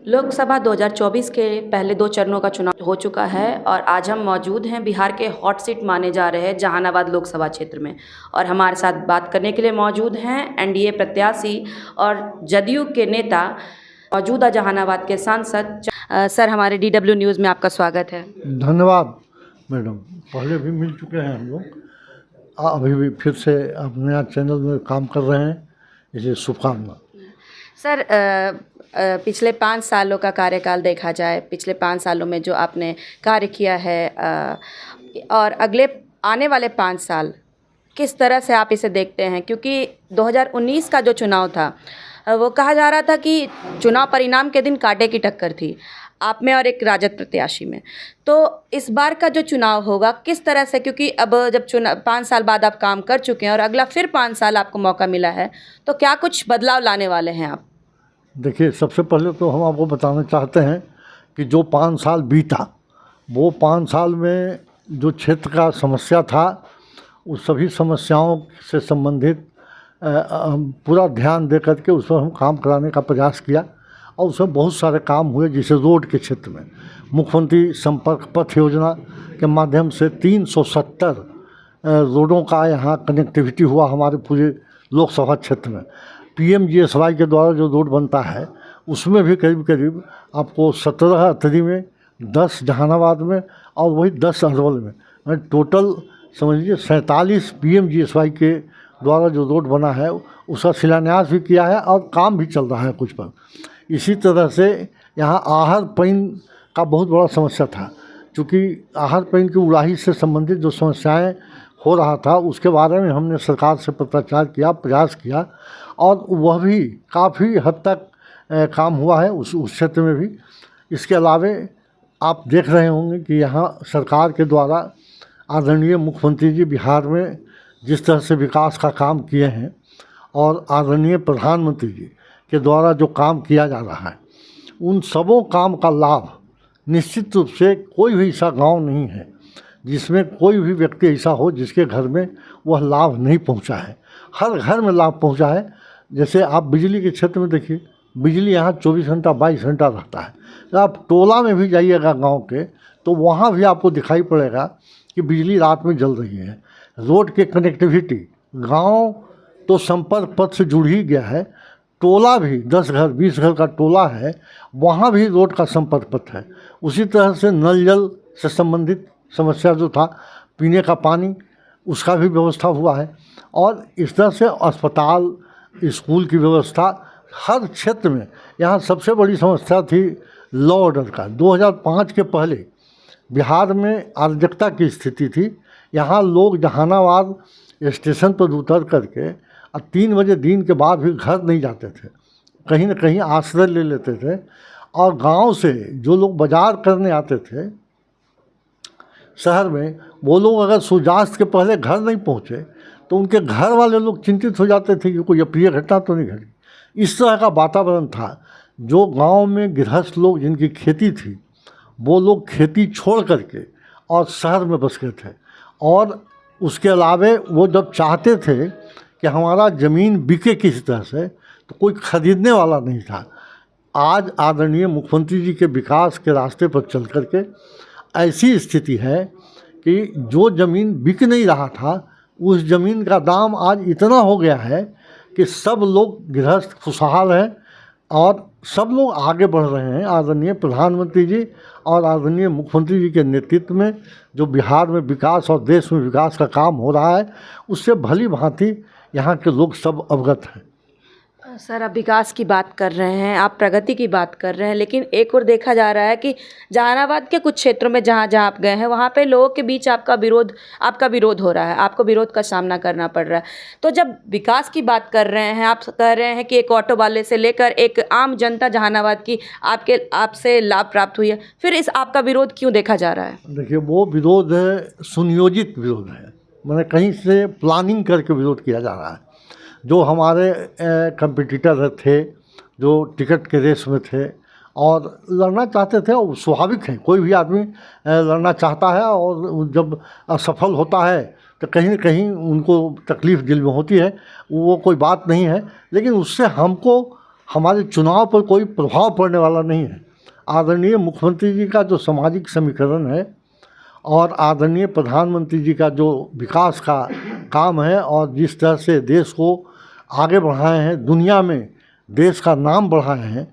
लोकसभा 2024 के पहले 2 चरणों का चुनाव हो चुका है और आज हम मौजूद हैं बिहार के हॉट सीट माने जा रहे हैं जहानाबाद लोकसभा क्षेत्र में। और हमारे साथ बात करने के लिए मौजूद हैं एनडीए प्रत्याशी और जदयू के नेता, मौजूदा जहानाबाद के सांसद। सर, हमारे DW न्यूज़ में आपका स्वागत है। धन्यवाद मैडम, पहले भी मिल चुके हैं हम लोग, अभी भी फिर से आप नया चैनल में काम कर रहे हैं, इसे शुभकामना। सर, पिछले 5 सालों का कार्यकाल देखा जाए, पिछले 5 सालों में जो आपने कार्य किया है और अगले आने वाले 5 साल किस तरह से आप इसे देखते हैं? क्योंकि 2019 का जो चुनाव था वो कहा जा रहा था कि चुनाव परिणाम के दिन कांटे की टक्कर थी आप में और एक राजद प्रत्याशी में। तो इस बार का जो चुनाव होगा किस तरह से, क्योंकि अब जब 5 साल बाद आप काम कर चुके हैं और अगला फिर 5 साल आपको मौका मिला है, तो क्या कुछ बदलाव लाने वाले हैं आप? देखिए, सबसे पहले तो हम आपको बताना चाहते हैं कि जो 5 साल बीता, वो 5 साल में जो क्षेत्र का समस्या था, उस सभी समस्याओं से संबंधित पूरा ध्यान दे करके उस पर हम काम कराने का प्रयास किया और उसमें बहुत सारे काम हुए। जैसे रोड के क्षेत्र में मुख्यमंत्री संपर्क पथ योजना के माध्यम से 370 रोडों का यहाँ कनेक्टिविटी हुआ हमारे पूरे लोकसभा क्षेत्र में। PMGSY के द्वारा जो रोड बनता है उसमें भी करीब करीब आपको 17 अतरी में, 10 जहानाबाद में और वही 10 अरवल में, टोटल समझ लीजिए 47 PMGSY के द्वारा जो रोड बना है उसका शिलान्यास भी किया है और काम भी चल रहा है कुछ पर। इसी तरह से यहाँ आहर पैन का बहुत बड़ा समस्या था, क्योंकि आहर पैन की उड़ाही से संबंधित जो समस्याएं हो रहा था उसके बारे में हमने सरकार से पत्राचार किया, प्रयास किया और वह भी काफ़ी हद तक काम हुआ है उस क्षेत्र में भी। इसके अलावे आप देख रहे होंगे कि यहाँ सरकार के द्वारा आदरणीय मुख्यमंत्री जी बिहार में जिस तरह से विकास का काम किए हैं और आदरणीय प्रधानमंत्री जी के द्वारा जो काम किया जा रहा है, उन सबों काम का लाभ निश्चित रूप से कोई भी ऐसा गांव नहीं है जिसमें कोई भी व्यक्ति ऐसा हो जिसके घर में वह लाभ नहीं पहुंचा है। हर घर में लाभ पहुंचा है। जैसे आप बिजली के क्षेत्र में देखिए, बिजली यहाँ 24 घंटा 22 घंटा रहता है। जब आप टोला में भी जाइएगा गांव के, तो वहाँ भी आपको दिखाई पड़ेगा कि बिजली रात में जल रही है। रोड के कनेक्टिविटी, गांव तो संपर्क पथ से जुड़ ही गया है, टोला भी 10 घर 20 घर का टोला है, वहाँ भी रोड का संपर्क पथ है। उसी तरह से नल जल से संबंधित समस्या जो था, पीने का पानी, उसका भी व्यवस्था हुआ है। और इस तरह से अस्पताल, स्कूल की व्यवस्था हर क्षेत्र में। यहाँ सबसे बड़ी समस्या थी लॉ ऑर्डर का। 2005 के पहले बिहार में अराजकता की स्थिति थी। यहाँ लोग जहानाबाद स्टेशन पर उतर करके 3 बजे दिन के बाद भी घर नहीं जाते थे, कहीं न कहीं आश्रय ले लेते थे। और गांव से जो लोग बाजार करने आते थे शहर में, वो लोग अगर सूर्यास्त के पहले घर नहीं पहुँचे तो उनके घर वाले लोग चिंतित हो जाते थे कि कोई अप्रिय घटना तो नहीं घटी। इस तरह का वातावरण था। जो गांव में गृहस्थ लोग जिनकी खेती थी, वो लोग खेती छोड़ करके और शहर में बस गए थे। और उसके अलावे वो जब चाहते थे कि हमारा ज़मीन बिके किसी तरह से, तो कोई ख़रीदने वाला नहीं था। आज आदरणीय मुख्यमंत्री जी के विकास के रास्ते पर चल करके ऐसी स्थिति है कि जो ज़मीन बिक नहीं रहा था, उस ज़मीन का दाम आज इतना हो गया है कि सब लोग गृहस्थ खुशहाल हैं और सब लोग आगे बढ़ रहे हैं। आदरणीय प्रधानमंत्री जी और आदरणीय मुख्यमंत्री जी के नेतृत्व में जो बिहार में विकास और देश में विकास का काम हो रहा है, उससे भली भांति यहाँ के लोग सब अवगत हैं। सर, आप विकास की बात कर रहे हैं, आप प्रगति की बात कर रहे हैं, लेकिन एक और देखा जा रहा है कि जहानाबाद के कुछ क्षेत्रों में जहाँ जहाँ आप गए हैं, वहाँ पे लोगों के बीच आपका विरोध हो रहा है, आपको विरोध का सामना करना पड़ रहा है। तो जब विकास की बात कर रहे हैं, आप कह रहे हैं कि एक ऑटो वाले से लेकर एक आम जनता जहानाबाद की आपसे लाभ प्राप्त हुई है, फिर इस आपका विरोध क्यों देखा जा रहा है? देखिए, वो विरोध है, सुनियोजित विरोध है, मैंने कहीं से प्लानिंग करके विरोध किया जा रहा है। जो हमारे कंपटीटर थे, जो टिकट के रेस में थे और लड़ना चाहते थे, और स्वाभाविक है, कोई भी आदमी लड़ना चाहता है और जब असफल होता है तो कहीं न कहीं उनको तकलीफ़ दिल में होती है, वो कोई बात नहीं है। लेकिन उससे हमको हमारे चुनाव पर कोई प्रभाव पड़ने वाला नहीं है। आदरणीय मुख्यमंत्री जी का जो सामाजिक समीकरण है और आदरणीय प्रधानमंत्री जी का जो विकास का काम है और जिस तरह से देश को आगे बढ़ाए हैं, दुनिया में देश का नाम बढ़ाए हैं,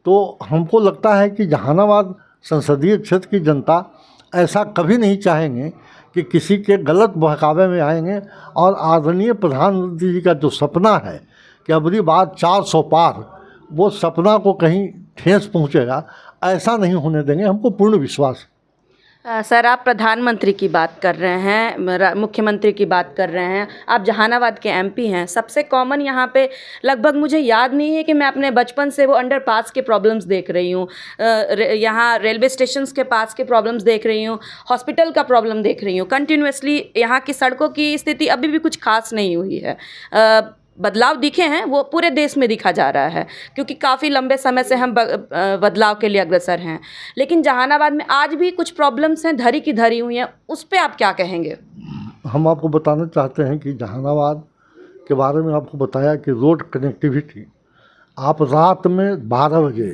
तो हमको लगता है कि जहानाबाद संसदीय क्षेत्र की जनता ऐसा कभी नहीं चाहेंगे कि किसी के गलत बहकावे में आएंगे। और आदरणीय प्रधानमंत्री जी का जो सपना है कि अबरी बार 400 पार, वो सपना को कहीं ठेस पहुंचेगा, ऐसा नहीं होने देंगे, हमको पूर्ण विश्वास है। सर, आप प्रधानमंत्री की बात कर रहे हैं, मुख्यमंत्री की बात कर रहे हैं, आप जहानाबाद के एमपी हैं। सबसे कॉमन यहाँ पे लगभग मुझे याद नहीं है कि मैं अपने बचपन से वो अंडरपास के प्रॉब्लम्स देख रही हूँ, यहाँ रेलवे स्टेशंस के पास के प्रॉब्लम्स देख रही हूँ, हॉस्पिटल का प्रॉब्लम देख रही हूँ। कंटिन्यूसली यहाँ की सड़कों की स्थिति अभी भी कुछ खास नहीं हुई है। बदलाव दिखे हैं, वो पूरे देश में दिखा जा रहा है, क्योंकि काफ़ी लंबे समय से हम बदलाव के लिए अग्रसर हैं। लेकिन जहानाबाद में आज भी कुछ प्रॉब्लम्स हैं, धरी की धरी हुई हैं, उस पे आप क्या कहेंगे? हम आपको बताना चाहते हैं कि जहानाबाद के बारे में आपको बताया कि रोड कनेक्टिविटी, आप रात में 12 बजे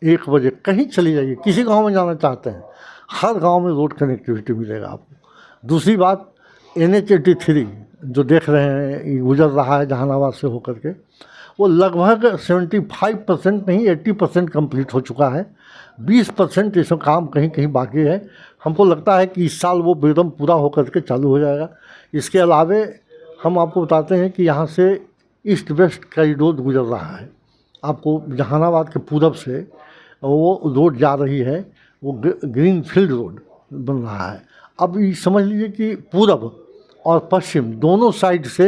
1 बजे कहीं चली जाइए, किसी गांव में जाना चाहते हैं, हर गांव में रोड कनेक्टिविटी मिलेगा आपको। दूसरी बात, NH-83 जो देख रहे हैं ये गुजर रहा है जहानाबाद से होकर के, वो लगभग 75% नहीं 80% कंप्लीट हो चुका है। 20% इसमें काम कहीं कहीं बाकी है। हमको लगता है कि इस साल वो एकदम पूरा होकर के चालू हो जाएगा। इसके अलावे हम आपको बताते हैं कि यहाँ से ईस्ट वेस्ट कॉरिडोर गुजर रहा है। आपको जहानाबाद के पूरब से वो रोड जा रही है, वो ग्रीन फील्ड रोड बन रहा है। अब ये समझ लीजिए कि पूरब और पश्चिम दोनों साइड से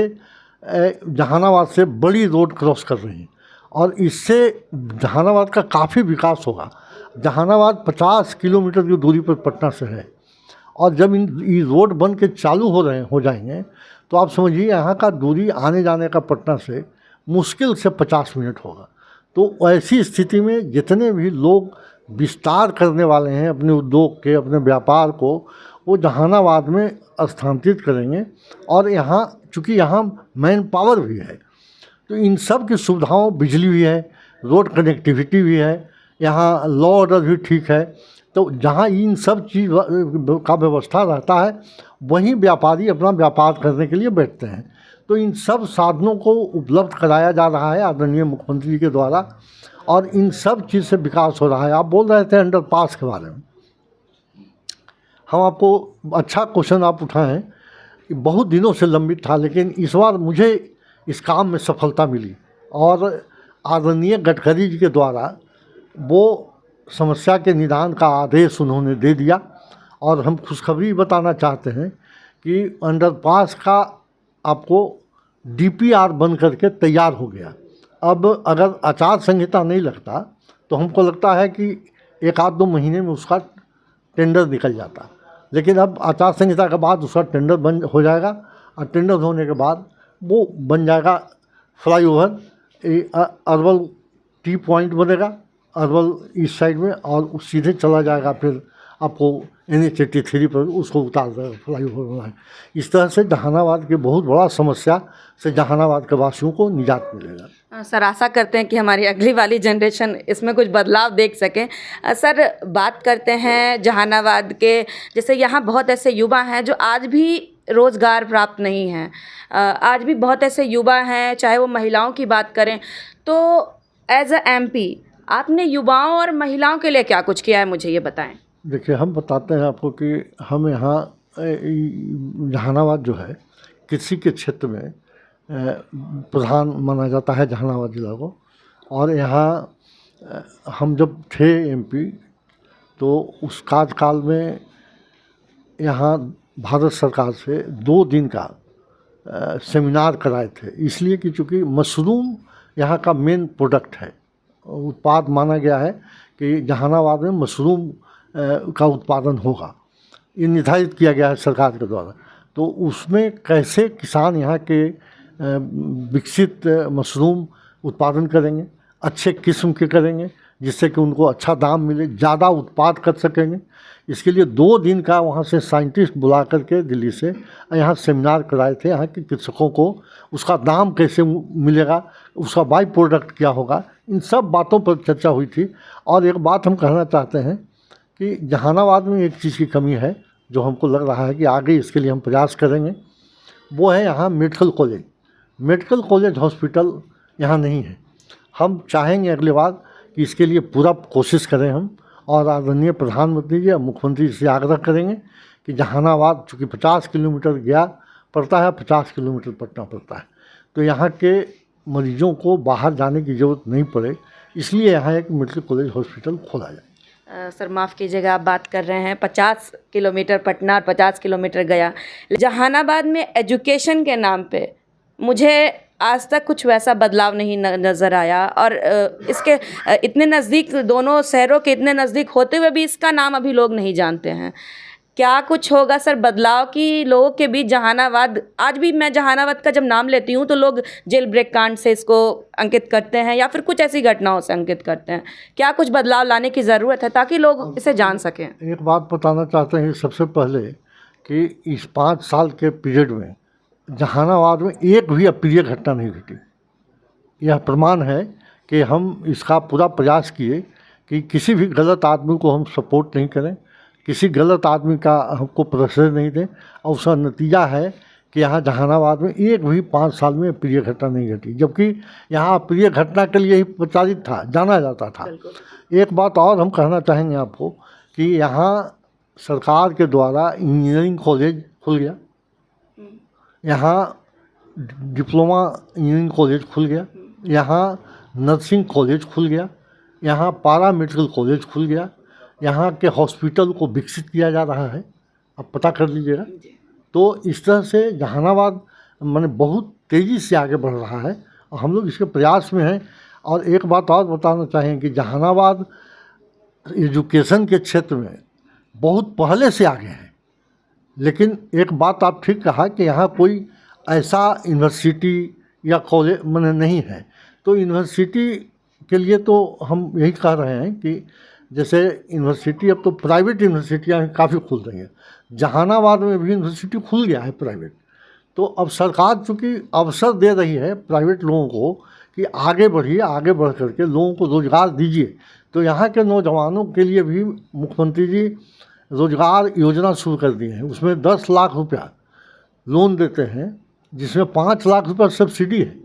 जहानाबाद से बड़ी रोड क्रॉस कर रही है और इससे जहानाबाद का काफ़ी विकास होगा। जहानाबाद 50 किलोमीटर की दूरी पर पटना से है और जब ये रोड बन के चालू हो जाएंगे तो आप समझिए यहाँ का दूरी आने जाने का पटना से मुश्किल से 50 मिनट होगा। तो ऐसी स्थिति में जितने भी लोग विस्तार करने वाले हैं अपने उद्योग के, अपने व्यापार को, वो जहानाबाद में स्थानांतरित करेंगे। और यहाँ चूँकि यहाँ मैन पावर भी है, तो इन सब की सुविधाओं, बिजली भी है, रोड कनेक्टिविटी भी है, यहाँ लॉ ऑर्डर भी ठीक है। तो जहाँ इन सब चीज़ का व्यवस्था रहता है, वहीं व्यापारी अपना व्यापार करने के लिए बैठते हैं। तो इन सब साधनों को उपलब्ध कराया जा रहा है आदरणीय मुख्यमंत्री जी के द्वारा और इन सब चीज़ से विकास हो रहा है। आप बोल रहे थे अंडरपास के बारे में, हम आपको अच्छा क्वेश्चन आप उठाएं, बहुत दिनों से लंबित था, लेकिन इस बार मुझे इस काम में सफलता मिली और आदरणीय गडकरी जी के द्वारा वो समस्या के निदान का आदेश उन्होंने दे दिया। और हम खुशखबरी बताना चाहते हैं कि अंडरपास का आपको DPR बन करके तैयार हो गया। अब अगर आचार संहिता नहीं लगता तो हमको लगता है कि 1-2 महीने में उसका टेंडर निकल जाता, लेकिन अब आचार संहिता के बाद उसका टेंडर बन हो जाएगा और टेंडर होने के बाद वो बन जाएगा फ्लाईओवर, अरवल टी पॉइंट बनेगा अरवल इस साइड में और सीधे चला जाएगा, फिर आपको NH-83 पर उसको उतार देगा, फ्लाईओवर बना है। इस तरह से जहानाबाद की बहुत बड़ा समस्या से जहानाबाद के वासियों को निजात मिलेगा। सर, आशा करते हैं कि हमारी अगली वाली जनरेशन इसमें कुछ बदलाव देख सकें। सर, बात करते हैं जहानाबाद के, जैसे यहाँ बहुत ऐसे युवा हैं जो आज भी रोज़गार प्राप्त नहीं हैं, आज भी बहुत ऐसे युवा हैं, चाहे वो महिलाओं की बात करें, तो एज अ MP आपने युवाओं और महिलाओं के लिए क्या कुछ किया है, मुझे ये बताएं। देखिए, हम बताते हैं आपको कि हम यहाँ जहानाबाद जो है कृषि के क्षेत्र में प्रधान माना जाता है जहानाबाद जिला को। और यहाँ हम जब थे MP तो उस कार्यकाल में यहाँ भारत सरकार से 2 दिन का सेमिनार कराए थे, इसलिए कि चूँकि मशरूम यहाँ का मेन प्रोडक्ट है, उत्पाद माना गया है कि जहानाबाद में मशरूम का उत्पादन होगा, ये निर्धारित किया गया है सरकार के द्वारा। तो उसमें कैसे किसान यहाँ के विकसित मशरूम उत्पादन करेंगे, अच्छे किस्म के करेंगे, जिससे कि उनको अच्छा दाम मिले, ज़्यादा उत्पाद कर सकेंगे। इसके लिए 2 दिन का वहाँ से साइंटिस्ट बुला करके दिल्ली से यहाँ सेमिनार कराए थे। यहाँ के कृषकों को उसका दाम कैसे मिलेगा, उसका बाई प्रोडक्ट क्या होगा, इन सब बातों पर चर्चा हुई थी। और एक बात हम कहना चाहते हैं कि जहानाबाद में एक चीज़ की कमी है जो हमको लग रहा है कि आगे इसके लिए हम प्रयास करेंगे, वो है यहाँ medical college. Medical college hospital यहाँ नहीं है। हम चाहेंगे अगली बार कि इसके लिए पूरा कोशिश करें हम, और आदरणीय प्रधानमंत्री जी और मुख्यमंत्री से आग्रह करेंगे कि जहानाबाद चूँकि 50 किलोमीटर गया पड़ता है, 50 किलोमीटर पटना पड़ता है, तो यहाँ के मरीजों को बाहर जाने की ज़रूरत नहीं पड़े, इसलिए यहाँ एक मेडिकल कॉलेज हॉस्पिटल खोला जाए। सर माफ़ कीजिएगा, आप बात कर रहे हैं 50 किलोमीटर पटना और 50 किलोमीटर गया। जहानाबाद में एजुकेशन के नाम पे मुझे आज तक कुछ वैसा बदलाव नहीं नज़र आया, और इसके इतने नज़दीक, दोनों शहरों के इतने नज़दीक होते हुए भी इसका नाम अभी लोग नहीं जानते हैं। क्या कुछ होगा सर बदलाव की लोगों के बीच? जहानाबाद, आज भी मैं जहानाबाद का जब नाम लेती हूँ तो लोग जेल ब्रेक कांड से इसको अंकित करते हैं या फिर कुछ ऐसी घटनाओं से अंकित करते हैं। क्या कुछ बदलाव लाने की ज़रूरत है ताकि लोग इसे जान सकें? एक बात बताना चाहते हैं सबसे पहले कि इस 5 साल के पीरियड में जहानाबाद में एक भी अप्रिय घटना नहीं घटी। यह प्रमाण है कि हम इसका पूरा प्रयास किए कि किसी भी गलत आदमी को हम सपोर्ट नहीं करें, किसी गलत आदमी का हमको प्रेशर नहीं दें, और उसका नतीजा है कि यहाँ जहानाबाद में एक भी 5 साल में अप्रिय घटना नहीं घटी, जबकि यहाँ अप्रिय घटना के लिए ही प्रचारित था, जाना जाता था। एक बात और हम कहना चाहेंगे आपको कि यहाँ सरकार के द्वारा इंजीनियरिंग कॉलेज खुल गया, यहाँ डिप्लोमा इंजीनियरिंग कॉलेज खुल गया, यहाँ नर्सिंग कॉलेज खुल गया, यहाँ पारा मेडिकल कॉलेज खुल गया, यहाँ के हॉस्पिटल को विकसित किया जा रहा है, आप पता कर लीजिएगा। तो इस तरह से जहानाबाद माने बहुत तेज़ी से आगे बढ़ रहा है और हम लोग इसके प्रयास में हैं। और एक बात और बताना चाहें कि जहानाबाद एजुकेशन के क्षेत्र में बहुत पहले से आगे है, लेकिन एक बात आप ठीक कहा कि यहाँ कोई ऐसा यूनिवर्सिटी या कॉलेज माने नहीं है। तो यूनिवर्सिटी के लिए तो हम यही कह रहे हैं कि जैसे यूनिवर्सिटी, अब तो प्राइवेट यूनिवर्सिटियाँ काफ़ी खुल रही हैं, जहानाबाद में भी यूनिवर्सिटी खुल गया है प्राइवेट। तो अब सरकार चूँकि अवसर दे रही है प्राइवेट लोगों को कि आगे बढ़िए, आगे बढ़ करके लोगों को रोज़गार दीजिए, तो यहाँ के नौजवानों के लिए भी मुख्यमंत्री जी रोज़गार योजना शुरू कर दी है। उसमें 10 लाख रुपया लोन देते हैं, जिसमें 5 लाख रुपया सब्सिडी है।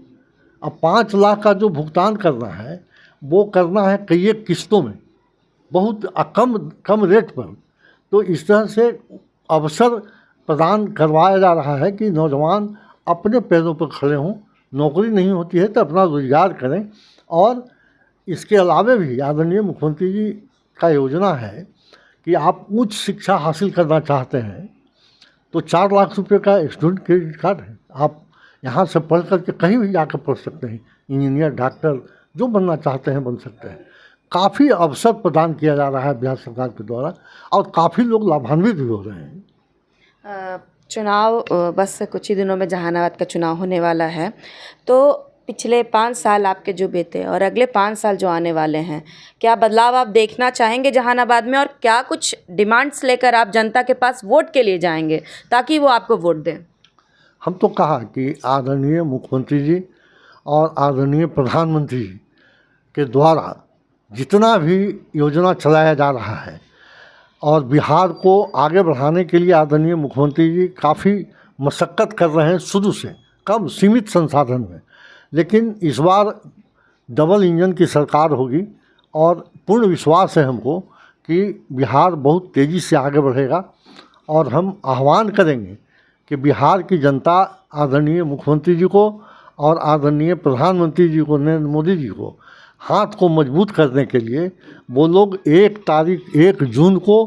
अब 5 लाख का जो भुगतान करना है वो करना है कई एक किस्तों में, बहुत कम रेट पर। तो इस तरह से अवसर प्रदान करवाया जा रहा है कि नौजवान अपने पैरों पर खड़े हों, नौकरी नहीं होती है तो अपना रोज़गार करें। और इसके अलावा भी आदरणीय मुख्यमंत्री जी का योजना है कि आप उच्च शिक्षा हासिल करना चाहते हैं तो 4 लाख रुपए का स्टूडेंट क्रेडिट कार्ड है, आप यहाँ से पढ़ करके कहीं भी जाकर पढ़ सकते हैं, इंजीनियर, डॉक्टर, जो बनना चाहते हैं बन सकते हैं। काफ़ी अवसर प्रदान किया जा रहा है बिहार सरकार के द्वारा और काफ़ी लोग लाभान्वित भी हो रहे हैं। चुनाव बस कुछ ही दिनों में जहानाबाद का चुनाव होने वाला है, तो पिछले 5 साल आपके जो बीते और अगले 5 साल जो आने वाले हैं, क्या बदलाव आप देखना चाहेंगे जहानाबाद में, और क्या कुछ डिमांड्स लेकर आप जनता के पास वोट के लिए जाएंगे ताकि वो आपको वोट दें? हम तो कहा कि आदरणीय मुख्यमंत्री जी और आदरणीय प्रधानमंत्री जी के द्वारा जितना भी योजना चलाया जा रहा है और बिहार को आगे बढ़ाने के लिए आदरणीय मुख्यमंत्री जी काफ़ी मशक्क़त कर रहे हैं शुरू से, कम सीमित संसाधन में। लेकिन इस बार डबल इंजन की सरकार होगी और पूर्ण विश्वास है हमको कि बिहार बहुत तेज़ी से आगे बढ़ेगा। और हम आह्वान करेंगे कि बिहार की जनता आदरणीय मुख्यमंत्री जी को और आदरणीय प्रधानमंत्री जी को, नरेंद्र मोदी जी को हाथ को मजबूत करने के लिए वो लोग 1 जून को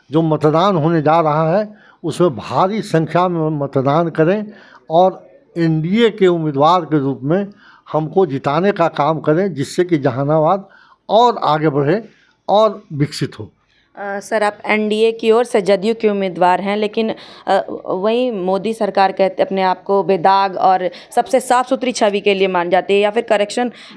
जो मतदान होने जा रहा है उसमें भारी संख्या में मतदान करें और एनडीए के उम्मीदवार के रूप में हमको जिताने का काम करें, जिससे कि जहानाबाद और आगे बढ़े और विकसित हो। सर आप एनडीए की ओर से जदयू के उम्मीदवार हैं, लेकिन वहीं मोदी सरकार कहते अपने आप को बेदाग और सबसे साफ़ सुथरी छवि के लिए मानी जाती है, या फिर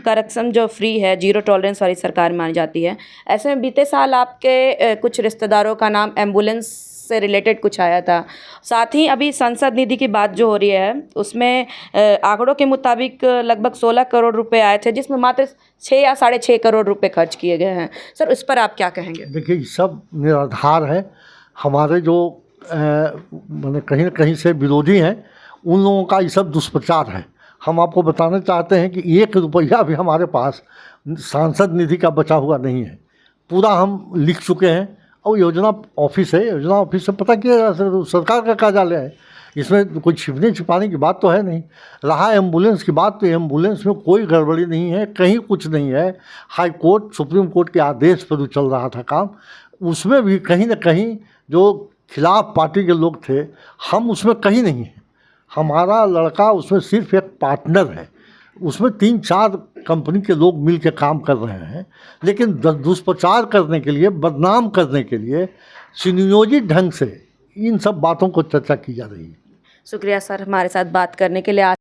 करप्शन जो फ्री है, जीरो टॉलरेंस वाली सरकार मानी जाती है। ऐसे में बीते साल आपके कुछ रिश्तेदारों का नाम एम्बुलेंस से रिलेटेड कुछ आया था। साथ ही अभी संसद निधि की बात जो हो रही है उसमें आंकड़ों के मुताबिक लगभग 16 करोड़ रुपए आए थे, जिसमें मात्र 6 या 6.5 करोड़ रुपए खर्च किए गए हैं। सर उस पर आप क्या कहेंगे? देखिए ये सब निराधार है। हमारे जो मैंने कहीं ना कहीं से विरोधी हैं उन लोगों का ये सब दुष्प्रचार है। हम आपको बताना चाहते हैं कि 1 रुपया भी हमारे पास सांसद निधि का बचा हुआ नहीं है। पूरा हम लिख चुके हैं और योजना ऑफिस है, योजना ऑफिस से पता किया सरकार का कार्यालय है, इसमें कोई छिपने छिपाने की बात तो है नहीं। रहा एम्बुलेंस की बात, तो एम्बुलेंस में कोई गड़बड़ी नहीं है, कहीं कुछ नहीं है। हाई कोर्ट सुप्रीम कोर्ट के आदेश पर चल रहा था काम, उसमें भी कहीं ना कहीं जो खिलाफ पार्टी के लोग थे, हम उसमें कहीं नहीं हैं। हमारा लड़का उसमें सिर्फ एक पार्टनर है, उसमें 3-4 कंपनी के लोग मिल के काम कर रहे हैं, लेकिन दुष्प्रचार करने के लिए, बदनाम करने के लिए सुनियोजित ढंग से इन सब बातों को चर्चा की जा रही है। शुक्रिया सर हमारे साथ बात करने के लिए।